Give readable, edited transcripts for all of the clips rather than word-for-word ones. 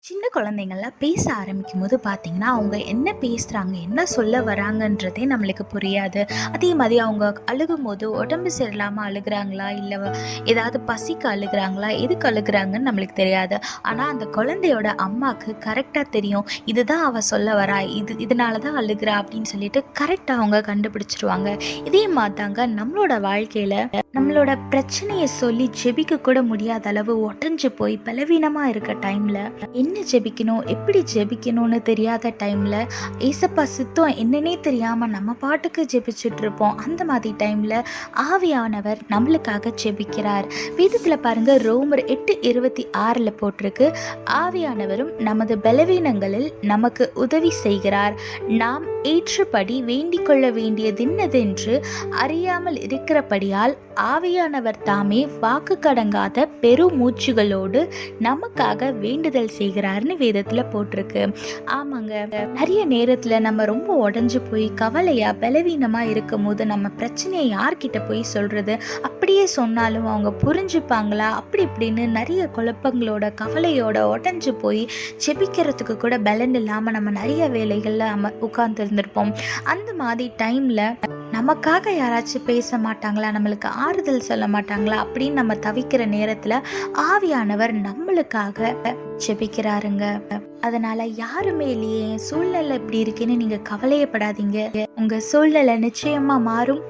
சின்ன குழந்தைங்கள்லாம் பேச ஆரம்பிக்கும்போது பார்த்தீங்கன்னா, அவங்க என்ன பேசுறாங்க, என்ன சொல்ல வராங்கன்றதே நம்மளுக்கு புரியாது. அதே மாதிரி அவங்க அழுகும்போது உடம்பு சரியில்லாம அழுகுறாங்களா, இல்ல ஏதாவது பசிக்கு அழுகுறாங்களா, எதுக்கு அழுகுறாங்கன்னு நம்மளுக்கு தெரியாது. ஆனா அந்த குழந்தையோட அம்மாக்கு கரெக்ட்டா தெரியும். இதுதான் அவ சொல்ல வரா, இதனால தான் அழுகுறா அப்படின்னு சொல்லிட்டு கரெக்ட்டா அவங்க கண்டுபிடிச்சுருவாங்க. இதே மாதிரி தாங்க நம்மளோட வாழ்க்கையில நம்மளோட பிரச்சனையை சொல்லி ஜெபிக்க கூட முடியாத அளவு உடஞ்சு போய் பலவீனமா இருக்க டைம்ல என்ன ஜெபிக்கணும், எப்படி ஜெபிக்கணும்னு தெரியாத டைம்ல ஏசப்பா சித்தம் என்னன்னே தெரியாம நம்ம பாட்டுக்கு ஜெபிச்சுட்டு இருப்போம். அந்த மாதிரி டைம்ல ஆவியானவர் நம்மளுக்காக ஜெபிக்கிறார். வேதத்துல பாருங்க, ரோமர் 8:26 போட்டிருக்கு, ஆவியானவரும் நமது பலவீனங்களில் நமக்கு உதவி செய்கிறார், நாம் ஏற்றபடி வேண்டிக் கொள்ள வேண்டியது என்னதென்று அறியாமல் இருக்கிறபடியால் ஆவியானவர் தாமே வாக்கு கடங்காத பெருமூச்சுகளோடு நமக்காக வேண்டுதல் செய்கிறார்னு வேதத்துல போட்டிருக்கு. ஆமாங்க, நிறைய நேரத்துல நம்ம ரொம்ப உடஞ்சு போய் கவலையா பலவீனமா இருக்கும் போது நம்ம பிரச்சனையை யார்கிட்ட போய் சொல்றது, அப்படியே சொன்னாலும் அவங்க புரிஞ்சுப்பாங்களா, அப்படி இப்படின்னு நிறைய குழப்பங்களோட கவலையோட உடஞ்சு போய் ஜெபிக்கிறதுக்கு கூட பலன் இல்லாம நம்ம நிறைய வேலைகள்ல நம்ம உட்கார்ந்து இருந்திருப்போம். அந்த மாதிரி டைம்ல நமக்காக யாராச்சும் பேச மாட்டாங்களா, நம்மளுக்கு ஆறுதல் சொல்ல மாட்டாங்களா அப்படின்னு நம்ம தவிக்கிற நேரத்துல ஆவியானவர் நம்மளுக்காக ஜெபிக்கிறாருங்க. அதனால யாருமே இல்லையே, சூழ்நிலை இப்படி இருக்குன்னு நீங்க கவலையப்படாதீங்க. உங்க சூழ்நிலை நிச்சயமா மாறும்.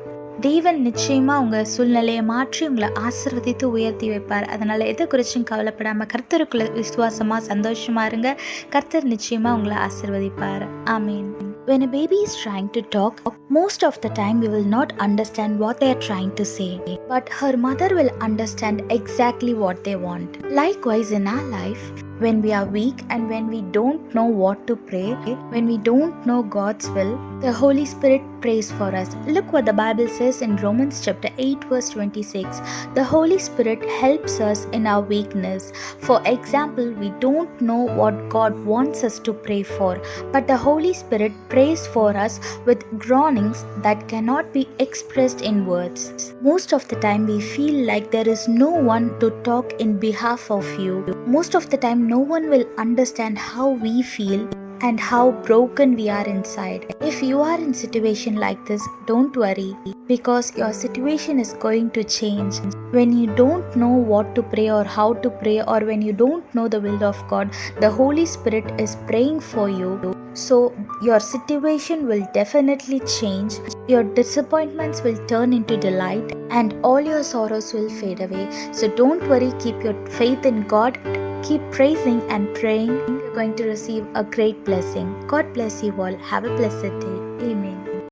தேவன் நிச்சயமா உங்க சூழ்நிலையை மாற்றி உங்களை ஆசீர்வதித்து உயர்த்தி வைப்பார். அதனால எதை குறிச்சும் கவலைப்படாம கர்த்தருக்குள்ள விசுவாசமா சந்தோஷமா இருங்க. கர்த்தர் நிச்சயமா உங்களை ஆசீர்வதிப்பார். ஆமீன். When a baby is trying to talk, most of the time we will not understand what they are trying to say, but her mother will understand exactly what they want. Likewise, in our life, when we are weak and when we don't know what to pray, when we don't know God's will, the Holy Spirit prays for us. Look what the Bible says in Romans chapter 8 verse 26. The Holy Spirit helps us in our weakness. For example, we don't know what God wants us to pray for, but the Holy Spirit prays for us with groanings that cannot be expressed in words. Most of the time we feel like there is no one to talk in behalf of you. Most of the time no one will understand how we feel and how broken we are inside. If you are in situation like this, don't worry, because your situation is going to change. When you don't know what to pray or how to pray, or when you don't know the will of God, the Holy Spirit is praying for you. So your situation will definitely change. Your disappointments will turn into delight and all your sorrows will fade away. So don't worry, keep your faith in God. Keep praising and praying. You're going to receive a great blessing. God bless you all. Have a blessed day. Amen.